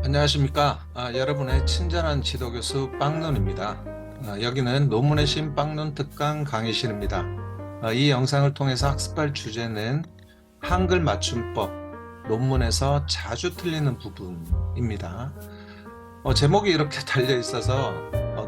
안녕하십니까. 여러분의 친절한 지도교수 빵눈입니다. 여기는 논문의 신 빵눈 특강 강의실입니다. 이 영상을 통해서 학습할 주제는 한글 맞춤법, 논문에서 자주 틀리는 부분입니다. 제목이 이렇게 달려 있어서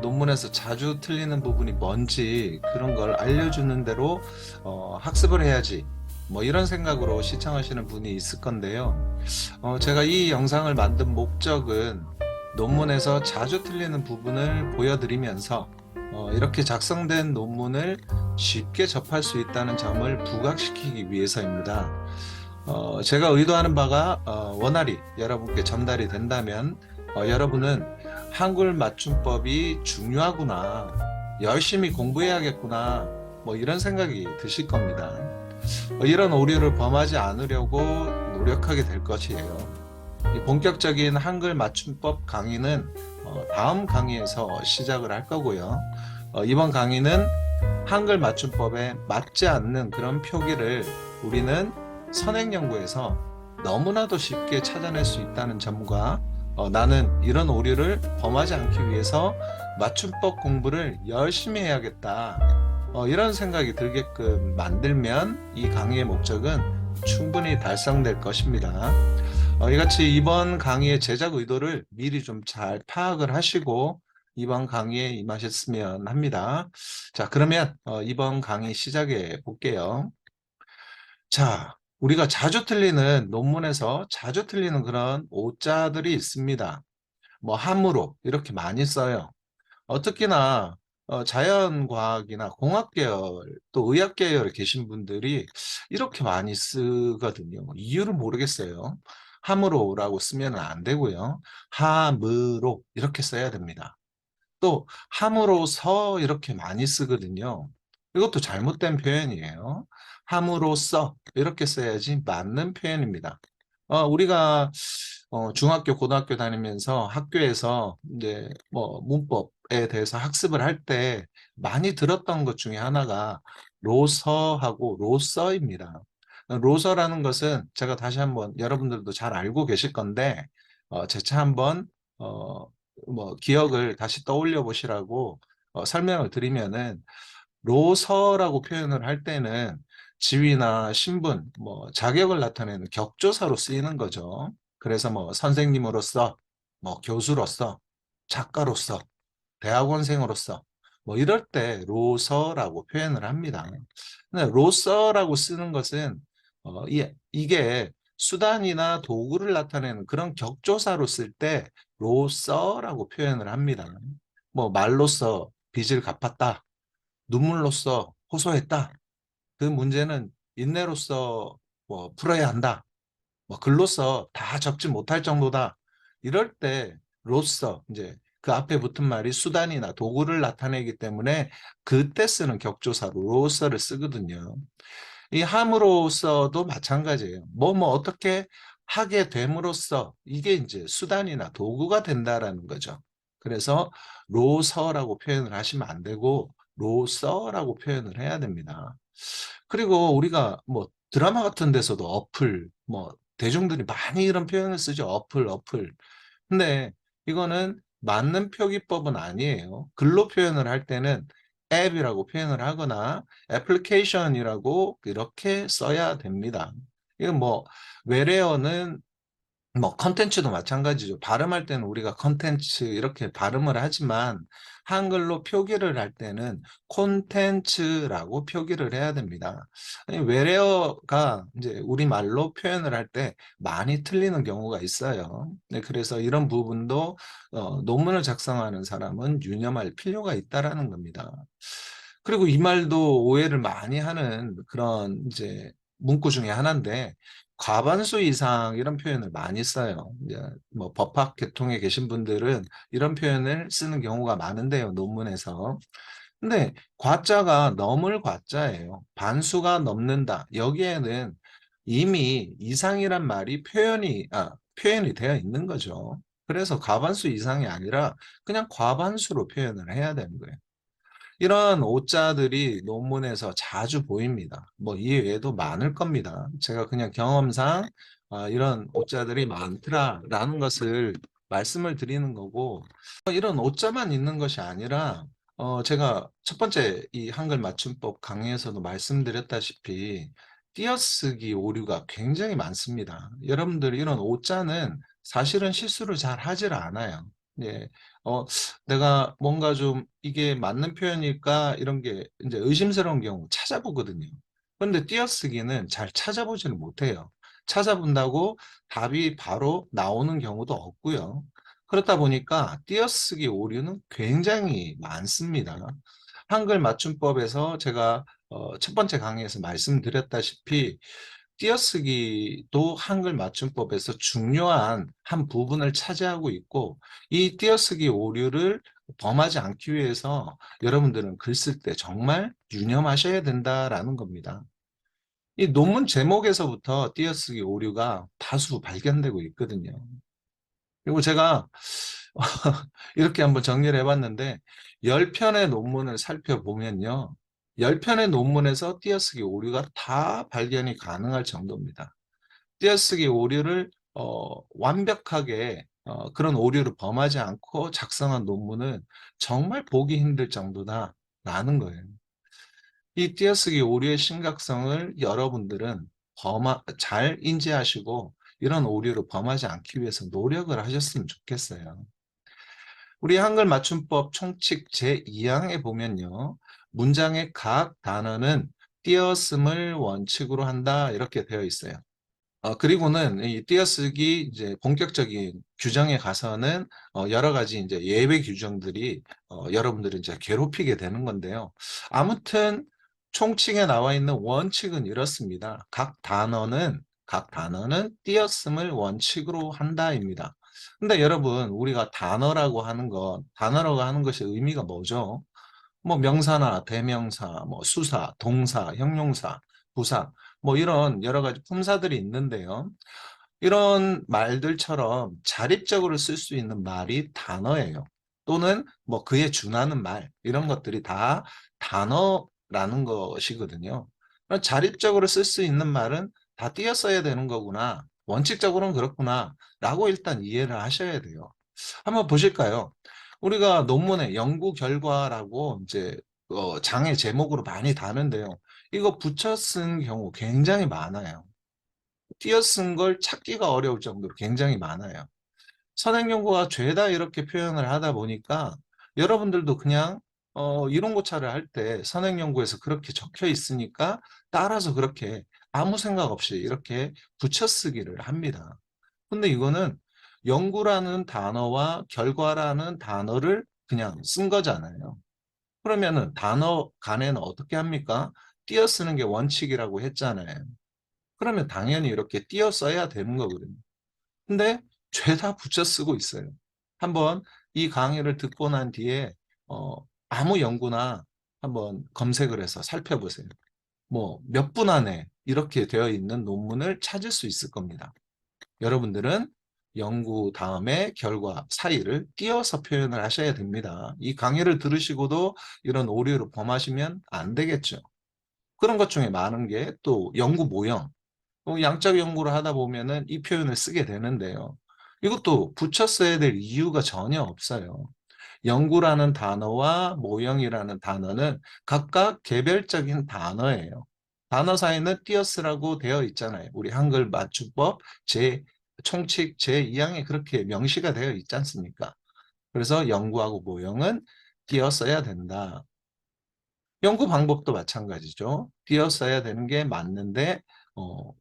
논문에서 자주 틀리는 부분이 뭔지 그런 걸 알려주는 대로 학습을 해야지, 뭐 이런 생각으로 시청하시는 분이 있을 건데요. 제가 이 영상을 만든 목적은 논문에서 자주 틀리는 부분을 보여드리면서 이렇게 작성된 논문을 쉽게 접할 수 있다는 점을 부각시키기 위해서입니다. 제가 의도하는 바가 원활히 여러분께 전달이 된다면 여러분은 한글 맞춤법이 중요하구나, 열심히 공부해야겠구나, 뭐 이런 생각이 드실 겁니다. 이런 오류를 범하지 않으려고 노력하게 될 것이에요. 이 본격적인 한글 맞춤법 강의는 다음 강의에서 시작을 할 거고요. 이번 강의는 한글 맞춤법에 맞지 않는 그런 표기를 우리는 선행연구에서 너무나도 쉽게 찾아낼 수 있다는 점과 나는 이런 오류를 범하지 않기 위해서 맞춤법 공부를 열심히 해야겠다, 이런 생각이 들게끔 만들면 이 강의의 목적은 충분히 달성될 것입니다. 이같이 이번 강의의 제작 의도를 미리 좀 잘 파악을 하시고 이번 강의에 임하셨으면 합니다. 자, 그러면 이번 강의 시작해 볼게요. 자, 우리가 자주 틀리는 논문에서 자주 틀리는 그런 오자들이 있습니다. 뭐 함으로 이렇게 많이 써요. 특히나 자연과학이나 공학계열 또 의학계열에 계신 분들이 이렇게 많이 쓰거든요. 이유를 모르겠어요. 함으로라고 쓰면 안 되고요. 함으로 이렇게 써야 됩니다. 또 함으로써 이렇게 많이 쓰거든요. 이것도 잘못된 표현이에요. 함으로써 이렇게 써야지 맞는 표현입니다. 우리가 중학교, 고등학교 다니면서 학교에서 이제 뭐 문법에 대해서 학습을 할 때 많이 들었던 것 중에 하나가 로서하고 로서입니다. 로서라는 것은 제가 다시 한번 여러분들도 잘 알고 계실 건데 재차 한번 뭐 기억을 다시 떠올려 보시라고 설명을 드리면은, 로서라고 표현을 할 때는 지위나 신분, 뭐 자격을 나타내는 격조사로 쓰이는 거죠. 그래서 뭐 선생님으로서, 뭐 교수로서, 작가로서, 대학원생으로서 뭐 이럴 때 로서라고 표현을 합니다. 근데 로서라고 쓰는 것은 이게 수단이나 도구를 나타내는 그런 격조사로 쓸 때 로서라고 표현을 합니다. 뭐 말로써 빚을 갚았다, 눈물로써 호소했다, 그 문제는 인내로써 뭐 풀어야 한다, 뭐 글로써 다 적지 못할 정도다, 이럴 때 로서, 이제 그 앞에 붙은 말이 수단이나 도구를 나타내기 때문에 그때 쓰는 격조사로 로서를 쓰거든요. 이 함으로써도 마찬가지예요. 뭐 어떻게 하게 됨으로써 이게 이제 수단이나 도구가 된다라는 거죠. 그래서 로서라고 표현을 하시면 안 되고 로서라고 표현을 해야 됩니다. 그리고 우리가 뭐 드라마 같은 데서도 어플, 뭐 대중들이 많이 이런 표현을 쓰죠. 어플, 어플. 근데 이거는 맞는 표기법은 아니에요. 글로 표현을 할 때는 앱이라고 표현을 하거나 애플리케이션이라고 이렇게 써야 됩니다. 이건 뭐 외래어는 뭐 컨텐츠도 마찬가지죠. 발음할 때는 우리가 컨텐츠 이렇게 발음을 하지만 한글로 표기를 할 때는 콘텐츠라고 표기를 해야 됩니다. 아니, 외래어가 이제 우리말로 표현을 할 때 많이 틀리는 경우가 있어요. 네, 그래서 이런 부분도 논문을 작성하는 사람은 유념할 필요가 있다라는 겁니다. 그리고 이 말도 오해를 많이 하는 그런 이제 문구 중에 하나인데, 과반수 이상 이런 표현을 많이 써요. 이제 뭐 법학 계통에 계신 분들은 이런 표현을 쓰는 경우가 많은데요, 논문에서. 근데 과자가 넘을 과자예요. 반수가 넘는다. 여기에는 이미 이상이란 말이 표현이 되어 있는 거죠. 그래서 과반수 이상이 아니라 그냥 과반수로 표현을 해야 되는 거예요. 이런 오자들이 논문에서 자주 보입니다. 뭐 이외에도 많을 겁니다. 제가 그냥 경험상 이런 오자들이 많더라라는 것을 말씀을 드리는 거고, 이런 오자만 있는 것이 아니라 제가 첫 번째 이 한글 맞춤법 강의에서도 말씀드렸다시피 띄어쓰기 오류가 굉장히 많습니다. 여러분들 이런 오자는 사실은 실수를 잘 하질 않아요. 예. 어 내가 뭔가 좀 이게 맞는 표현일까 이런 게 이제 의심스러운 경우 찾아보거든요. 그런데 띄어쓰기는 잘 찾아보지는 못해요. 찾아본다고 답이 바로 나오는 경우도 없고요. 그렇다 보니까 띄어쓰기 오류는 굉장히 많습니다. 한글 맞춤법에서 제가 첫 번째 강의에서 말씀드렸다시피 띄어쓰기도 한글 맞춤법에서 중요한 한 부분을 차지하고 있고, 이 띄어쓰기 오류를 범하지 않기 위해서 여러분들은 글 쓸 때 정말 유념하셔야 된다라는 겁니다. 이 논문 제목에서부터 띄어쓰기 오류가 다수 발견되고 있거든요. 그리고 제가 이렇게 한번 정리를 해 봤는데 10편의 논문을 살펴보면요. 10편의 논문에서 띄어쓰기 오류가 다 발견이 가능할 정도입니다. 띄어쓰기 오류를 완벽하게 그런 오류를 범하지 않고 작성한 논문은 정말 보기 힘들 정도다라는 거예요. 이 띄어쓰기 오류의 심각성을 여러분들은 잘 인지하시고 이런 오류를 범하지 않기 위해서 노력을 하셨으면 좋겠어요. 우리 한글 맞춤법 총칙 제2항에 보면요. 문장의 각 단어는 띄어쓰기를 원칙으로 한다 이렇게 되어 있어요. 그리고는 이 띄어쓰기 이제 본격적인 규정에 가서는 여러 가지 이제 예외 규정들이 여러분들을 이제 괴롭히게 되는 건데요. 아무튼 총칙에 나와 있는 원칙은 이렇습니다. 각 단어는 띄어쓰기를 원칙으로 한다입니다. 근데 여러분 우리가 단어라고 하는 것이 의미가 뭐죠? 뭐 명사나 대명사, 뭐 수사, 동사, 형용사, 부사 뭐 이런 여러 가지 품사들이 있는데요. 이런 말들처럼 자립적으로 쓸 수 있는 말이 단어예요. 또는 뭐 그에 준하는 말 이런 것들이 다 단어라는 것이거든요. 자립적으로 쓸 수 있는 말은 다 띄어 써야 되는 거구나. 원칙적으로는 그렇구나라고 일단 이해를 하셔야 돼요. 한번 보실까요? 우리가 논문의 연구 결과라고 이제 장의 제목으로 많이 다는데요. 이거 붙여 쓴 경우 굉장히 많아요. 띄어 쓴 걸 찾기가 어려울 정도로 굉장히 많아요. 선행연구가 죄다 이렇게 표현을 하다 보니까 여러분들도 그냥 이론고사를 할 때 선행연구에서 그렇게 적혀 있으니까 따라서 그렇게 아무 생각 없이 이렇게 붙여쓰기를 합니다. 근데 이거는 연구라는 단어와 결과라는 단어를 그냥 쓴 거잖아요. 그러면은 단어 간에는 어떻게 합니까? 띄어 쓰는 게 원칙이라고 했잖아요. 그러면 당연히 이렇게 띄어 써야 되는 거거든요. 근데 죄다 붙여 쓰고 있어요. 한번 이 강의를 듣고 난 뒤에 아무 연구나 한번 검색을 해서 살펴보세요. 뭐 몇 분 안에 이렇게 되어 있는 논문을 찾을 수 있을 겁니다. 여러분들은 연구 다음에 결과 사이를 띄어서 표현을 하셔야 됩니다. 이 강의를 들으시고도 이런 오류를 범하시면 안 되겠죠. 그런 것 중에 많은 게 또 연구 모형, 양적 연구를 하다 보면은 이 표현을 쓰게 되는데요. 이것도 붙여 써야 될 이유가 전혀 없어요. 연구라는 단어와 모형이라는 단어는 각각 개별적인 단어예요. 단어 사이는 띄어쓰라고 되어 있잖아요. 우리 한글 맞춤법 총칙 제2항에 그렇게 명시가 되어 있지 않습니까? 그래서 연구하고 모형은 띄어 써야 된다. 연구 방법도 마찬가지죠. 띄어 써야 되는 게 맞는데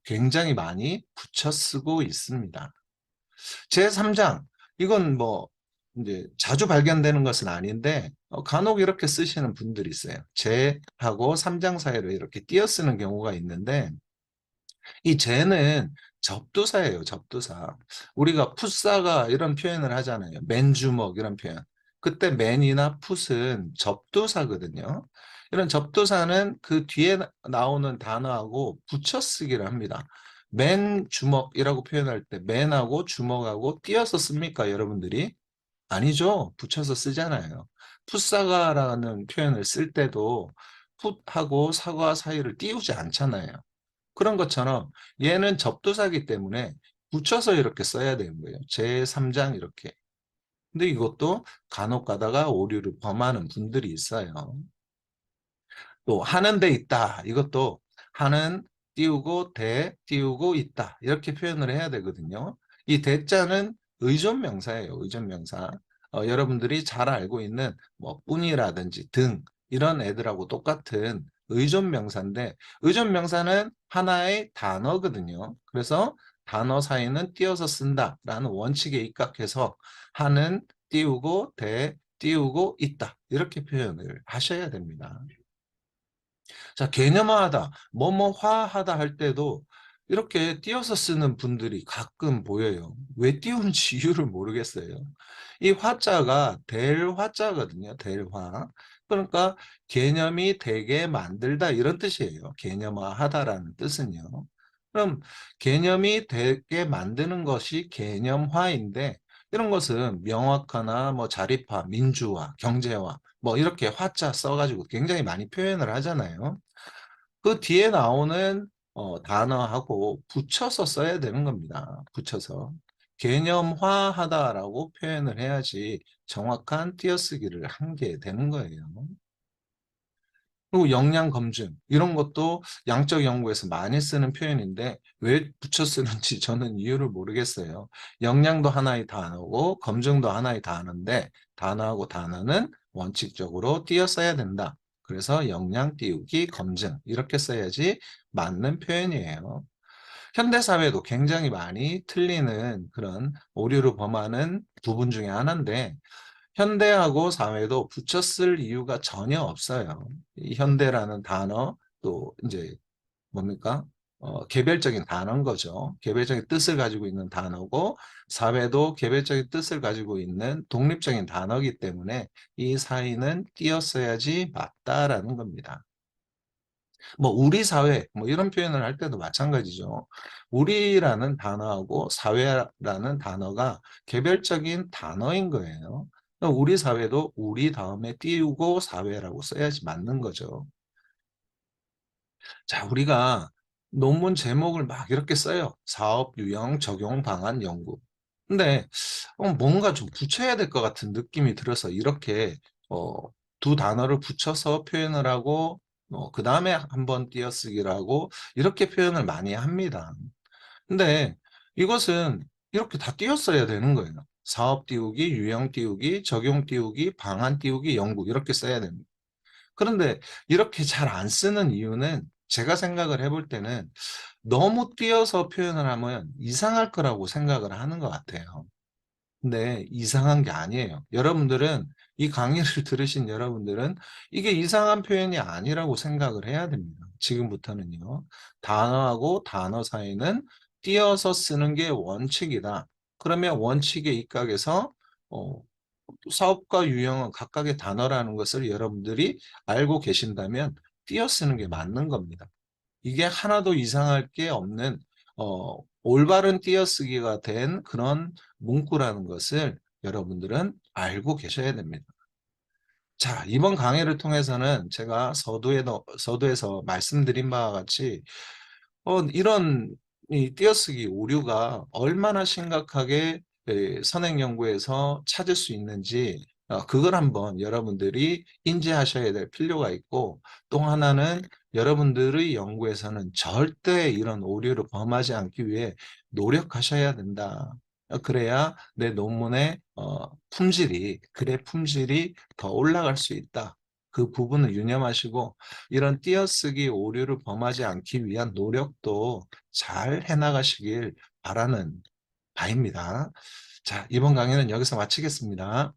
굉장히 많이 붙여 쓰고 있습니다. 제3장 이건 뭐 이제 자주 발견되는 것은 아닌데 간혹 이렇게 쓰시는 분들이 있어요. 제하고 3장 사이로 이렇게 띄어 쓰는 경우가 있는데 이 제는 접두사예요, 접두사. 우리가 풋사가 이런 표현을 하잖아요. 맨주먹 이런 표현. 그때 맨이나 풋은 접두사거든요. 이런 접두사는 그 뒤에 나오는 단어하고 붙여쓰기를 합니다. 맨 주먹이라고 표현할 때 맨하고 주먹하고 띄어서 씁니까, 여러분들이? 아니죠. 붙여서 쓰잖아요. 풋사과라는 표현을 쓸 때도 풋하고 사과 사이를 띄우지 않잖아요. 그런 것처럼 얘는 접두사기 때문에 붙여서 이렇게 써야 되는 거예요. 제3장 이렇게. 근데 이것도 간혹 가다가 오류를 범하는 분들이 있어요. 또 하는 데 있다. 이것도 하는 띄우고 대 띄우고 있다. 이렇게 표현을 해야 되거든요. 이 대자는 의존명사예요. 의존명사. 여러분들이 잘 알고 있는 뭐 뿐이라든지 등 이런 애들하고 똑같은 의존명사인데 의존명사는 하나의 단어거든요. 그래서 단어 사이는 띄어서 쓴다라는 원칙에 입각해서 하는 띄우고 대 띄우고 있다. 이렇게 표현을 하셔야 됩니다. 자, 개념화하다, 뭐뭐화하다 할 때도 이렇게 띄어서 쓰는 분들이 가끔 보여요. 왜 띄우는지 이유를 모르겠어요. 이 화자가 될 화자거든요. 될 화. 그러니까 개념이 되게 만들다 이런 뜻이에요. 개념화하다라는 뜻은요. 그럼 개념이 되게 만드는 것이 개념화인데 이런 것은 명확화나 뭐 자립화, 민주화, 경제화 뭐 이렇게 화자 써가지고 굉장히 많이 표현을 하잖아요. 그 뒤에 나오는 단어하고 붙여서 써야 되는 겁니다. 붙여서. 개념화하다라고 표현을 해야지 정확한 띄어쓰기를 한 게 되는 거예요. 그리고 역량 검증 이런 것도 양적 연구에서 많이 쓰는 표현인데 왜 붙여 쓰는지 저는 이유를 모르겠어요. 역량도 하나의 단어고 검증도 하나의 단어인데 단어하고 단어는 원칙적으로 띄어 써야 된다. 그래서 역량 띄우기 검증 이렇게 써야지 맞는 표현이에요. 현대사회도 굉장히 많이 틀리는 그런 오류를 범하는 부분 중에 하나인데 현대하고 사회도 붙여 쓸 이유가 전혀 없어요. 이 현대라는 단어 또 이제 뭡니까? 개별적인 단어인 거죠. 개별적인 뜻을 가지고 있는 단어고 사회도 개별적인 뜻을 가지고 있는 독립적인 단어이기 때문에 이 사이는 띄었어야지 맞다라는 겁니다. 뭐 우리 사회 뭐 이런 표현을 할 때도 마찬가지죠. 우리라는 단어하고 사회라는 단어가 개별적인 단어인 거예요. 우리 사회도 우리 다음에 띄우고 사회라고 써야지 맞는 거죠. 자, 우리가 논문 제목을 막 이렇게 써요. 사업 유형 적용 방안 연구. 근데 뭔가 좀 붙여야 될 것 같은 느낌이 들어서 이렇게 어, 두 단어를 붙여서 표현을 하고 그 다음에 한번 띄어쓰기를 하고 이렇게 표현을 많이 합니다. 근데 이것은 이렇게 다 띄었어야 되는 거예요. 사업 띄우기, 유형 띄우기, 적용 띄우기, 방안 띄우기, 연구 이렇게 써야 됩니다. 그런데 이렇게 잘 안 쓰는 이유는 제가 생각을 해볼 때는 너무 띄어서 표현을 하면 이상할 거라고 생각을 하는 것 같아요. 근데 이상한 게 아니에요. 여러분들은 이 강의를 들으신 여러분들은 이게 이상한 표현이 아니라고 생각을 해야 됩니다. 지금부터는요. 단어하고 단어 사이는 띄어서 쓰는 게 원칙이다. 그러면 원칙에 입각해서 어, 사업과 유형은 각각의 단어라는 것을 여러분들이 알고 계신다면 띄어 쓰는 게 맞는 겁니다. 이게 하나도 이상할 게 없는 올바른 띄어쓰기가 된 그런 문구라는 것을 여러분들은 알고 계셔야 됩니다. 자, 이번 강의를 통해서는 제가 서두에서 말씀드린 바와 같이 이런 이 띄어쓰기 오류가 얼마나 심각하게 선행 연구에서 찾을 수 있는지 그걸 한번 여러분들이 인지하셔야 될 필요가 있고 또 하나는 여러분들의 연구에서는 절대 이런 오류를 범하지 않기 위해 노력하셔야 된다. 그래야 내 논문의 품질이 더 올라갈 수 있다. 그 부분을 유념하시고 이런 띄어쓰기 오류를 범하지 않기 위한 노력도 잘 해나가시길 바라는 바입니다. 자, 이번 강의는 여기서 마치겠습니다.